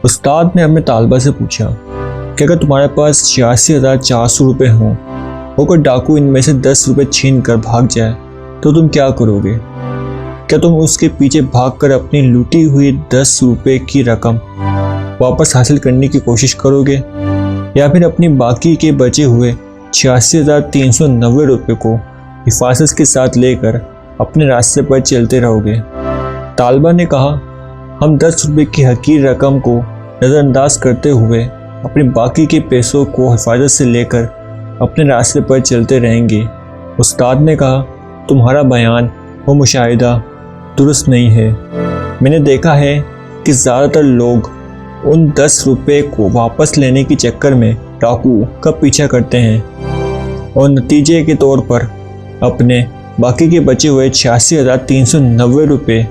उस्ताद ने अपने तालबा से पूछा कि अगर तुम्हारे पास 86,400 रुपये हों और कोई डाकू इनमें से 10 रुपये छीन कर भाग जाए तो तुम क्या करोगे? क्या तुम उसके पीछे भागकर अपनी लूटी हुई 10 रुपये की रकम वापस हासिल करने की कोशिश करोगे या फिर अपनी बाकी के बचे हुए 86,390 रुपये को हिफाजत के साथ लेकर अपने रास्ते पर चलते रहोगे? तालबा ने कहा, हम 10 रुपये की हकीर रकम को नज़रअंदाज करते हुए अपने बाकी के पैसों को हिफाजत से लेकर अपने रास्ते पर चलते रहेंगे। उस्ताद ने कहा, तुम्हारा बयान व मुशाहिदा दुरुस्त नहीं है। मैंने देखा है कि ज़्यादातर लोग उन 10 रुपये को वापस लेने के चक्कर में डाकू का पीछा करते हैं और नतीजे के तौर पर अपने बाकी के बचे हुए 86,390 रुपये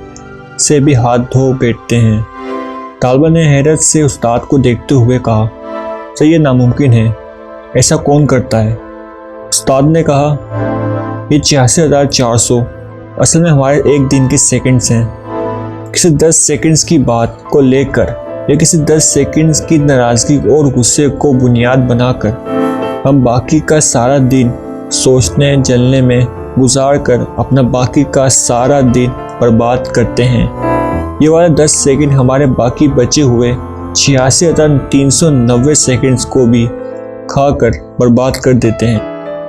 से भी हाथ धो बैठते हैं। तालबा ने हैरत से उस्ताद को देखते हुए कहा, सर ये नामुमकिन है, ऐसा कौन करता है? उस्ताद ने कहा, ये 86,400 असल में हमारे एक दिन के सेकंड्स हैं। किसी 10 सेकंड्स की बात को लेकर या किसी 10 सेकंड्स की नाराज़गी और गुस्से को बुनियाद बनाकर हम बाकी का सारा दिन सोचने जलने में गुजार कर अपना बाकी का सारा दिन बर्बाद करते हैं। ये वाला 10 सेकंड हमारे बाकी बचे हुए 86,390 सेकंड्स को भी खाकर बर्बाद कर देते हैं।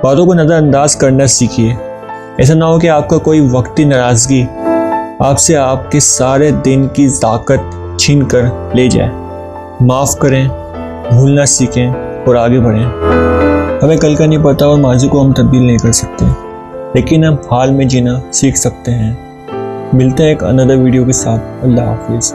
बातों को नज़रअंदाज करना सीखिए। ऐसा ना हो कि आपका कोई वक्ती नाराज़गी आपसे आपके सारे दिन की ताकत छीन कर ले जाए। माफ़ करें, भूलना सीखें और आगे बढ़ें। हमें कल का नहीं पता और माजी को हम तब्दील नहीं कर सकते, लेकिन हम हाल में जीना सीख सकते हैं। मिलते हैं एक अनदर वीडियो के साथ। अल्लाह हाफिज़।